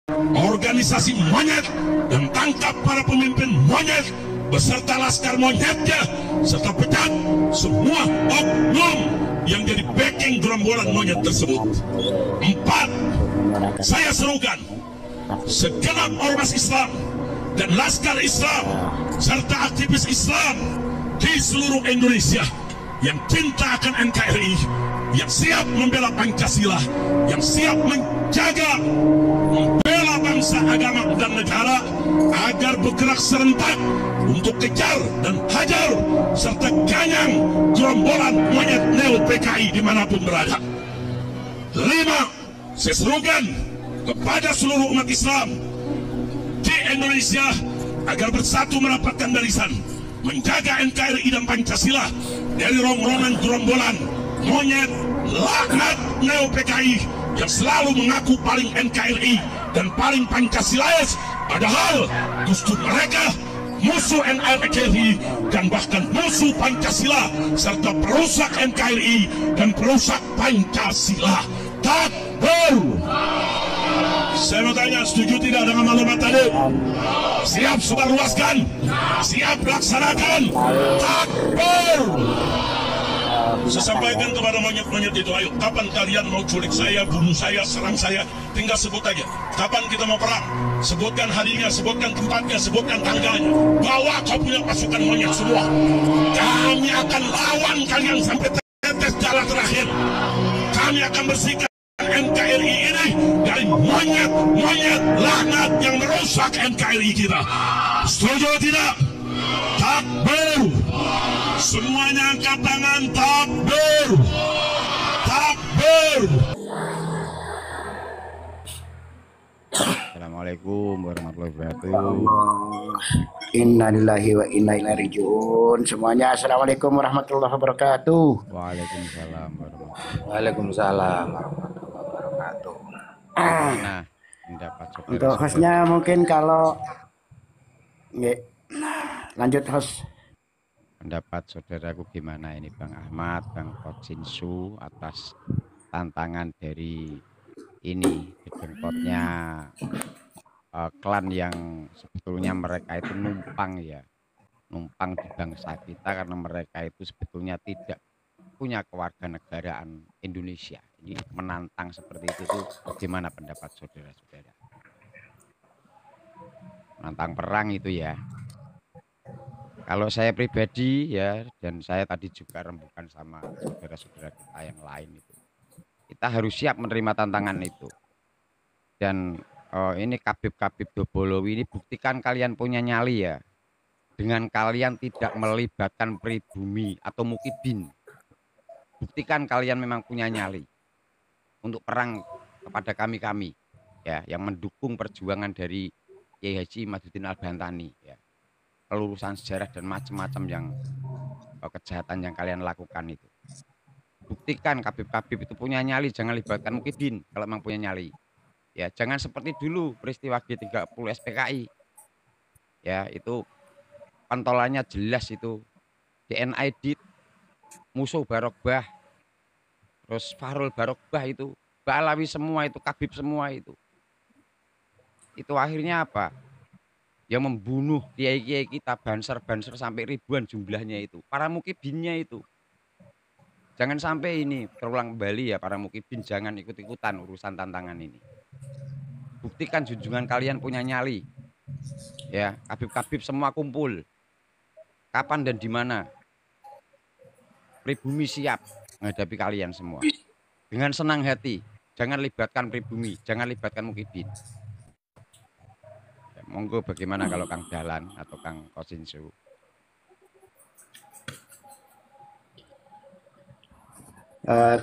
organisasi monyet dan tangkap para pemimpin monyet beserta laskar monyetnya, serta pecat semua oknum yang jadi backing gerombolan monyet tersebut. 4. Saya serukan segenap ormas Islam dan laskar Islam serta aktivis Islam di seluruh Indonesia yang cinta akan NKRI, yang siap membela Pancasila, yang siap menjaga, membela bangsa, agama, dan negara agar bergerak serentak untuk kejar dan hajar serta ganyang gerombolan monyet neo PKI dimanapun berada. 5. Saya serukan kepada seluruh umat Islam di Indonesia agar bersatu merapatkan barisan, menjaga NKRI dan Pancasila dari rongrongan gerombolan monyet laknat neo PKI yang selalu mengaku paling NKRI dan paling Pancasilais, padahal justru mereka musuh NKRI dan bahkan musuh Pancasila serta perusak NKRI dan perusak Pancasila. Takbir! Saya mau tanya, setuju tidak dengan maklumat tadi? Siap sebarluaskan? Siap laksanakan? Takbir! Saya sampaikan kepada monyet-monyet itu, ayo, kapan kalian mau culik saya, bunuh saya, serang saya, tinggal sebut aja. Kapan kita mau perang? Sebutkan harinya, sebutkan tempatnya, sebutkan tanggalnya. Bawa kau punya pasukan monyet semua. Kami akan lawan kalian sampai tetes darah terakhir. Kami akan bersihkan NKRI ini dari monyet-monyet laknat yang merusak NKRI kita. Setuju tidak? Takbir! Semuanya angkat tangan. Takbir! Takbir! Assalamualaikum warahmatullahi wabarakatuh. Innalillahi wa inna ilaihi raji'un. Semuanya assalamualaikum warahmatullahi wabarakatuh. Waalaikumsalam warahmatullahi Waalaikumsalam warahmatullahi wabarakatuh. wabarakatuh. Pendapat Untuk hostnya mungkin kalau nggak, lanjut host. pendapat saudaraku gimana ini Bang Ahmad, Bang Kotsinsu atas tantangan dari ini gedengkotnya klan yang sebetulnya mereka itu numpang di bangsa kita karena mereka itu sebetulnya tidak punya kewarganegaraan Indonesia. Ini menantang seperti itu tuh bagaimana pendapat saudara-saudara? Menantang perang itu ya. Kalau saya pribadi ya, dan saya tadi juga rembukan sama saudara-saudara kita yang lain itu, kita harus siap menerima tantangan itu. Dan ini Kabib-Kabib Dobolowi ini buktikan kalian punya nyali ya, dengan kalian tidak melibatkan pribumi atau mukibin. Buktikan kalian memang punya nyali untuk perang kepada kami-kami ya, yang mendukung perjuangan dari Kiai Haji Madzuddin Al-Bantani ya. Pelurusan sejarah dan macam-macam yang kejahatan yang kalian lakukan itu. Buktikan Kabib-Kabib itu punya nyali, jangan libatkan mukibin kalau memang punya nyali. Ya, jangan seperti dulu peristiwa G30 SPKI. Ya, itu pentolannya jelas itu. DNA Edit, musuh Barokbah, terus Farul Barokbah itu, Balawi semua itu, Kabib semua itu. Itu akhirnya apa? Yang membunuh kiai-kiai kita, banser-banser sampai ribuan jumlahnya itu, para mukibinnya itu. Jangan sampai ini terulang kembali ya para mukibin, jangan ikut-ikutan urusan tantangan ini. Buktikan junjungan kalian punya nyali. Ya, Kabib-Kabib semua kumpul. Kapan dan di mana? Pribumi siap menghadapi kalian semua. Dengan senang hati, jangan libatkan pribumi, jangan libatkan mukibin. Monggo bagaimana kalau Kang Dahlan atau Kang Kotsinsu?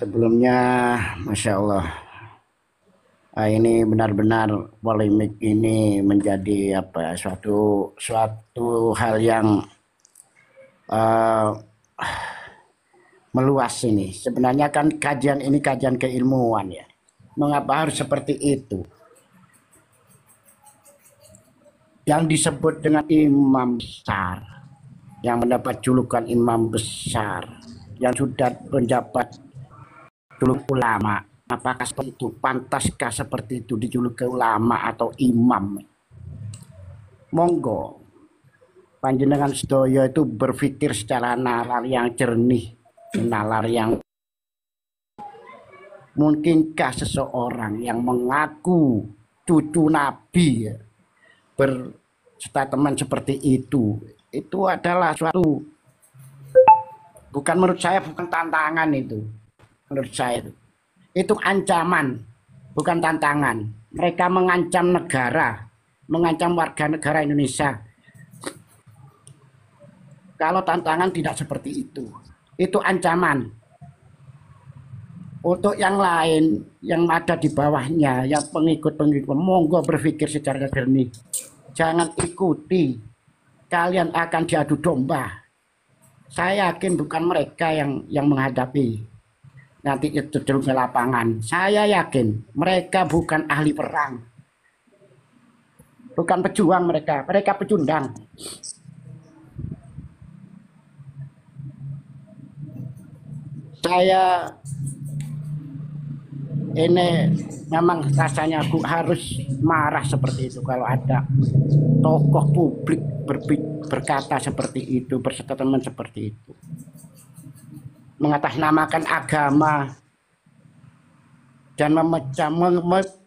Sebelumnya, Masya Allah, ini benar-benar polemik ini menjadi apa? Suatu hal yang meluas ini. Sebenarnya kan kajian ini kajian keilmuan ya. Mengapa harus seperti itu? Yang disebut dengan imam besar, yang mendapat julukan imam besar, yang sudah mendapat juluk ulama, Apakah seperti itu? Pantaskah seperti itu dijuluki ulama atau imam? Monggo panjenengan sedaya itu berpikir secara nalar yang jernih, nalar yang mungkinkah seseorang yang mengaku cucu Nabi ya, berstatement seperti itu adalah suatu, bukan menurut saya, bukan tantangan itu. Menurut saya itu ancaman, bukan tantangan. Mereka mengancam negara, mengancam warga negara Indonesia. Kalau tantangan tidak seperti itu ancaman. Untuk yang lain, yang ada di bawahnya, yang pengikut-pengikut, monggo berpikir secara jernih. Jangan ikuti, kalian akan diadu domba. Saya yakin bukan mereka yang menghadapi nanti itu terjun ke lapangan. Saya yakin mereka bukan ahli perang, bukan pejuang, mereka pecundang. Saya ini memang rasanya harus marah seperti itu kalau ada tokoh publik berkata seperti itu, berstatement seperti itu, mengatasnamakan agama dan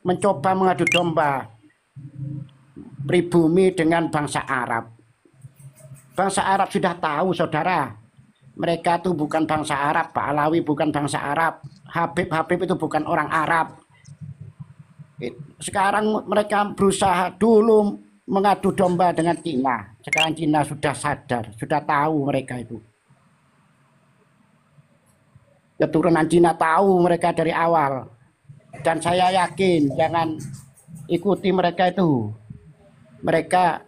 mencoba mengadu domba pribumi dengan bangsa Arab. Bangsa Arab sudah tahu, saudara, mereka itu bukan bangsa Arab. Pak Alawi bukan bangsa Arab, Habib itu bukan orang Arab. Sekarang mereka berusaha dulu mengadu domba dengan Cina. Sekarang Cina sudah sadar, sudah tahu mereka itu. Keturunan Cina tahu mereka dari awal. Dan saya yakin jangan ikuti mereka itu. Mereka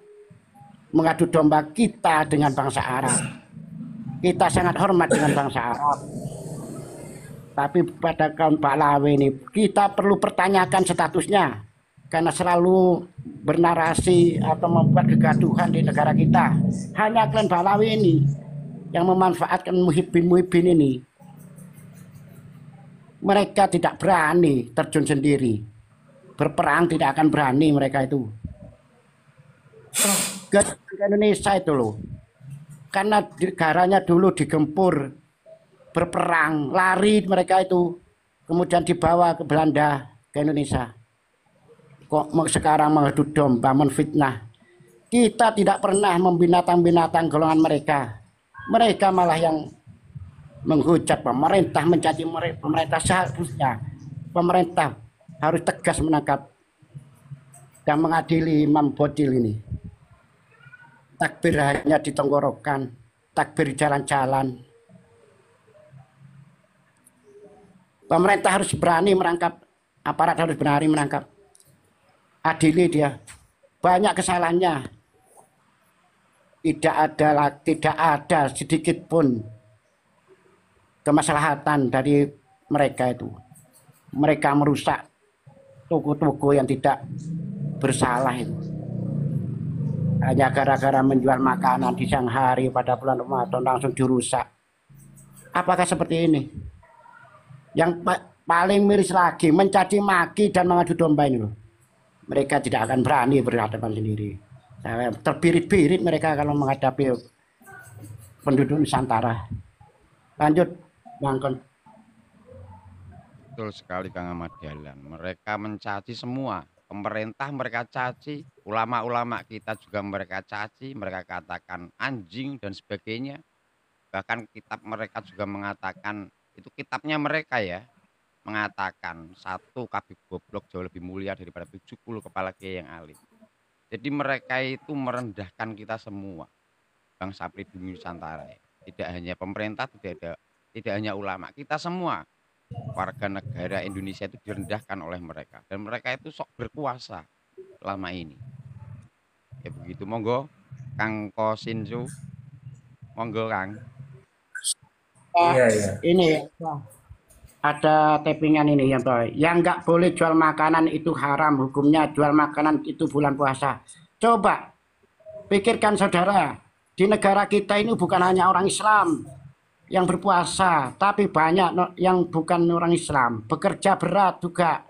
mengadu domba kita dengan bangsa Arab. Kita sangat hormat dengan bangsa Arab. Tapi pada kaum Pak Lawe ini kita perlu pertanyakan statusnya, karena selalu bernarasi atau membuat kegaduhan di negara kita. Hanya klan Pak Lawe ini yang memanfaatkan muhibbin ini. Mereka tidak berani terjun sendiri, berperang tidak akan berani mereka itu. Ke Indonesia itu loh, karena negaranya dulu digempur, berperang, lari mereka itu, kemudian dibawa ke Belanda, ke Indonesia. Kok sekarang mengadu domba, menfitnah. Kita tidak pernah membinatang-binatang golongan mereka. Mereka malah yang menghujat pemerintah, mencaci pemerintah. Seharusnya pemerintah harus tegas menangkap dan mengadili Imam Bodil ini. Takbir hanya di tenggorokan, takbir jalan-jalan. Pemerintah harus berani menangkap, aparat harus berani menangkap. Adili dia. Banyak kesalahannya. Tidak ada sedikit pun kemaslahatan dari mereka itu. Mereka merusak toko-toko yang tidak bersalah itu. Hanya gara-gara menjual makanan di siang hari pada bulan Ramadan langsung dirusak. Apakah seperti ini? Yang paling miris lagi, mencaci maki dan mengadu domba ini loh. Mereka tidak akan berani berhadapan sendiri. Terbirit-birit mereka kalau menghadapi penduduk Nusantara. Lanjut, Bang Kon. Betul sekali Kang Ahmad Dahlan. Mereka mencaci semua. Pemerintah mereka caci, ulama-ulama kita juga mereka caci, mereka katakan anjing dan sebagainya. Bahkan kitab mereka juga mengatakan, itu kitabnya mereka ya, mengatakan satu kabib goblok jauh lebih mulia daripada 70 kepala kiai yang alim. Jadi mereka itu merendahkan kita semua, bangsa pribumi Nusantara. Tidak hanya pemerintah, tidak hanya ulama, kita semua warga negara Indonesia itu direndahkan oleh mereka, dan mereka itu sok berkuasa lama ini. Ya begitu, monggo Kang Kosinsu, monggo Kang. Iya. Ini ada tappingan ini ya Pak. Yang nggak boleh jual makanan itu haram hukumnya, jual makanan itu bulan puasa. Coba pikirkan saudara, di negara kita ini bukan hanya orang Islam, yang berpuasa, tapi banyak yang bukan orang Islam, bekerja berat juga.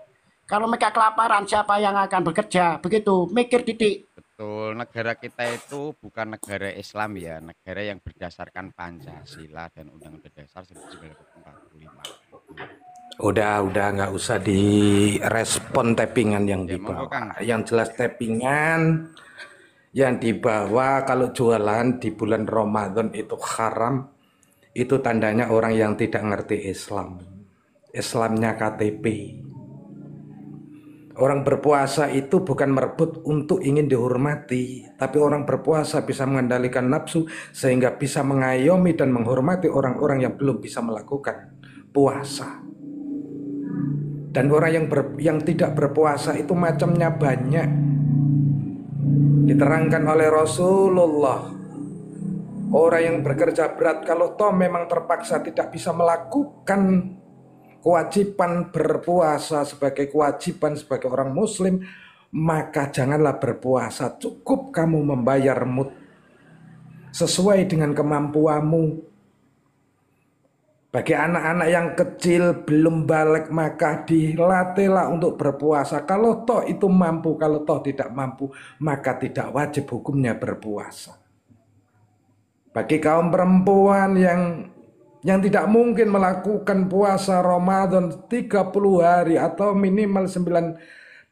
Kalau mereka kelaparan, siapa yang akan bekerja? Begitu, mikir titik. Betul, negara kita itu bukan negara Islam ya, negara yang berdasarkan Pancasila dan Undang-Undang Dasar 1945. Udah nggak usah direspon tappingan yang Ya, monggo, dibawa. Kang. Yang jelas tappingan yang dibawa kalau jualan di bulan Ramadan itu haram, itu tandanya orang yang tidak ngerti Islam. Islamnya KTP. Orang berpuasa itu bukan merebut untuk ingin dihormati, tapi orang berpuasa bisa mengendalikan nafsu sehingga bisa mengayomi dan menghormati orang-orang yang belum bisa melakukan puasa. Dan orang yang tidak berpuasa itu macamnya banyak. Diterangkan oleh Rasulullah, orang yang bekerja berat kalau toh memang terpaksa tidak bisa melakukan kewajiban berpuasa sebagai kewajiban sebagai orang muslim, maka janganlah berpuasa. Cukup kamu membayar mut sesuai dengan kemampuanmu. Bagi anak-anak yang kecil belum balik, maka dilatihlah untuk berpuasa. Kalau toh itu mampu, kalau toh tidak mampu, maka tidak wajib hukumnya berpuasa. Bagi kaum perempuan yang tidak mungkin melakukan puasa Ramadan 30 hari atau minimal 29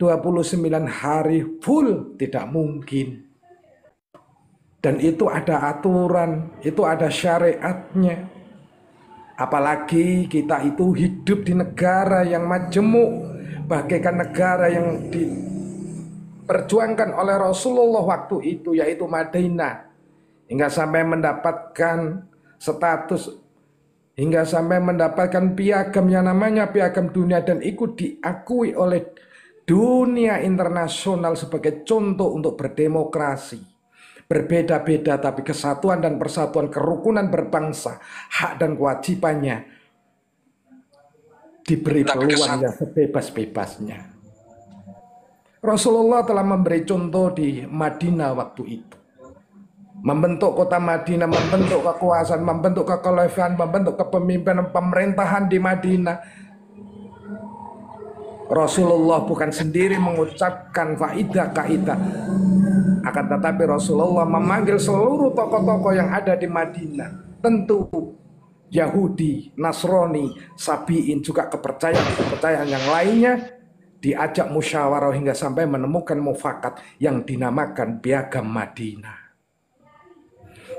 hari full, tidak mungkin. Dan itu ada aturan, itu ada syariatnya. Apalagi kita itu hidup di negara yang majemuk, bagaikan negara yang diperjuangkan oleh Rasulullah waktu itu, yaitu Madinah, hingga sampai mendapatkan status, hingga sampai mendapatkan piagam yang namanya piagam dunia dan ikut diakui oleh dunia internasional sebagai contoh untuk berdemokrasi. Berbeda-beda tapi kesatuan dan persatuan, kerukunan berbangsa, hak dan kewajibannya diberi peluang yang sebebas-bebasnya. Rasulullah telah memberi contoh di Madinah waktu itu. Membentuk kota Madinah, membentuk kekuasaan, membentuk kekhalifahan, membentuk kepemimpinan pemerintahan di Madinah. Rasulullah bukan sendiri mengucapkan kaidah, akan tetapi Rasulullah memanggil seluruh tokoh-tokoh yang ada di Madinah. Tentu Yahudi, Nasrani, Sabi'in, juga kepercayaan yang lainnya diajak musyawarah hingga sampai menemukan mufakat yang dinamakan piagam Madinah.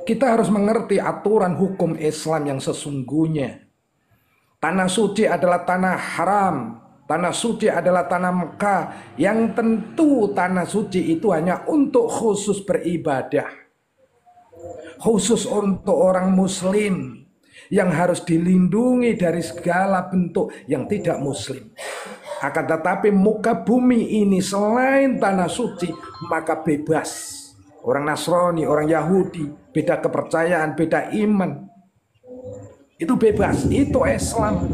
Kita harus mengerti aturan hukum Islam yang sesungguhnya. Tanah suci adalah tanah haram. Tanah suci adalah tanah Mekah, yang tentu tanah suci itu hanya untuk khusus beribadah. Khusus untuk orang muslim yang harus dilindungi dari segala bentuk yang tidak muslim. Akan tetapi muka bumi ini selain tanah suci, maka bebas. Orang Nasrani, orang Yahudi, beda kepercayaan, beda iman. Itu bebas, itu Islam.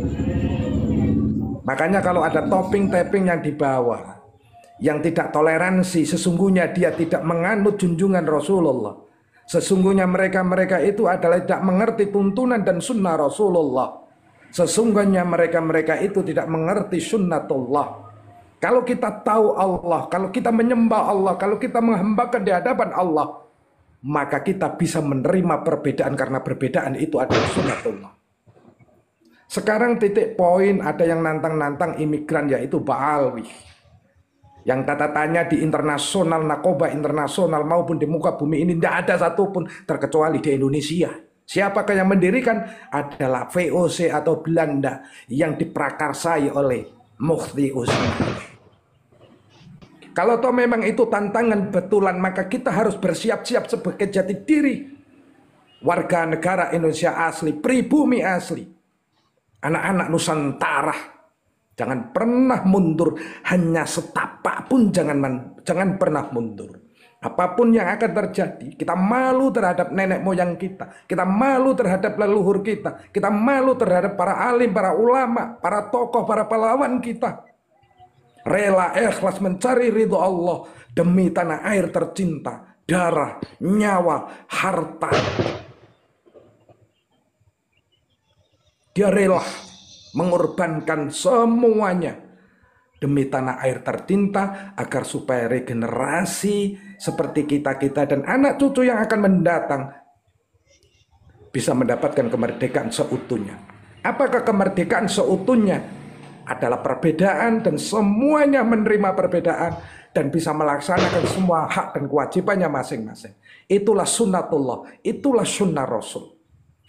Makanya kalau ada tapping yang dibawa, yang tidak toleransi, sesungguhnya dia tidak menganut junjungan Rasulullah. Sesungguhnya mereka itu adalah tidak mengerti tuntunan dan sunnah Rasulullah. Sesungguhnya mereka itu tidak mengerti sunnatullah. Kalau kita tahu Allah, kalau kita menyembah Allah, kalau kita menghambakan di hadapan Allah, maka kita bisa menerima perbedaan karena perbedaan itu adalah sunnatullah. Sekarang titik poin ada yang nantang-nantang imigran, yaitu Ba'alwi. Yang kata-tanya di internasional, narkoba internasional maupun di muka bumi ini tidak ada satupun terkecuali di Indonesia. Siapakah yang mendirikan? Adalah VOC atau Belanda yang diprakarsai oleh Mufti Utsman. Kalau toh memang itu tantangan betulan, maka kita harus bersiap-siap sebagai jati diri warga negara Indonesia asli, pribumi asli. Anak-anak Nusantara, jangan pernah mundur, hanya setapak pun jangan pernah mundur. Apapun yang akan terjadi, kita malu terhadap nenek moyang kita malu terhadap leluhur kita malu terhadap para alim, para ulama, para tokoh, para pahlawan kita. Rela ikhlas mencari ridho Allah demi tanah air tercinta, darah, nyawa, harta. Dia rela mengorbankan semuanya demi tanah air tercinta agar supaya regenerasi seperti kita-kita dan anak cucu yang akan mendatang bisa mendapatkan kemerdekaan seutuhnya. Apakah kemerdekaan seutuhnya adalah perbedaan dan semuanya menerima perbedaan dan bisa melaksanakan semua hak dan kewajibannya masing-masing. Itulah sunnatullah, itulah sunnah Rasul.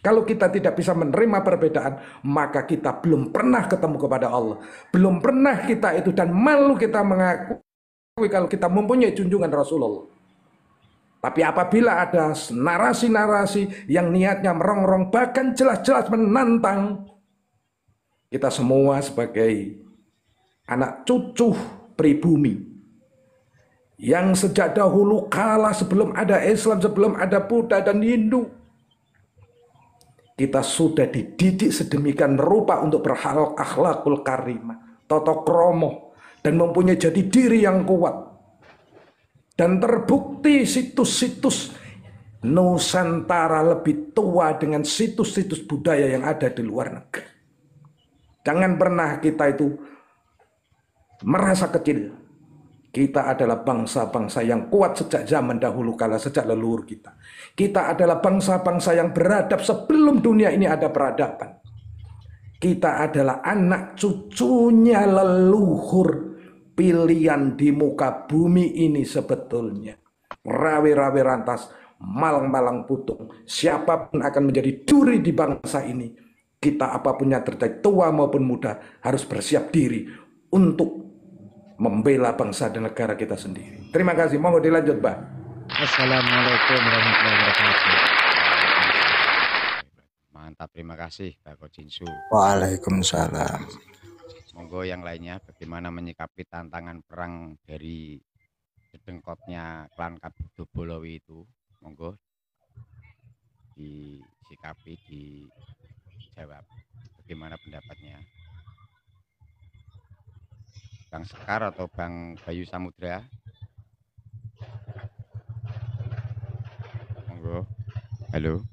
Kalau kita tidak bisa menerima perbedaan, maka kita belum pernah ketemu kepada Allah. Belum pernah kita itu, dan malu kita mengakui kalau kita mempunyai junjungan Rasulullah. Tapi apabila ada narasi-narasi yang niatnya merongrong, bahkan jelas-jelas menantang, kita semua sebagai anak cucu pribumi, yang sejak dahulu kala sebelum ada Islam, sebelum ada Buddha dan Hindu, kita sudah dididik sedemikian rupa untuk berhal akhlakul karimah, toto kromo, dan mempunyai jati diri yang kuat. Dan terbukti situs-situs Nusantara lebih tua dengan situs-situs budaya yang ada di luar negeri. Jangan pernah kita itu merasa kecil. Kita adalah bangsa-bangsa yang kuat sejak zaman dahulu kala, sejak leluhur kita. Kita adalah bangsa-bangsa yang beradab sebelum dunia ini ada peradaban. Kita adalah anak cucunya leluhur pilihan di muka bumi ini sebetulnya. Rawi-rawi rantas, malang-malang putung, siapapun akan menjadi duri di bangsa ini. Kita apapun yang terjadi, tua maupun muda, harus bersiap diri untuk membela bangsa dan negara kita sendiri. Terima kasih. Monggo dilanjut, Pak. Assalamualaikum warahmatullahi wabarakatuh. Mantap, terima kasih Pak Kojinsu. Waalaikumsalam. Monggo yang lainnya bagaimana menyikapi tantangan perang dari sedengkotnya klan Kabudobolowi itu. Monggo disikapi, dijawab bagaimana pendapatnya. Bang Sekar atau Bang Bayu Samudra? Monggo. Halo.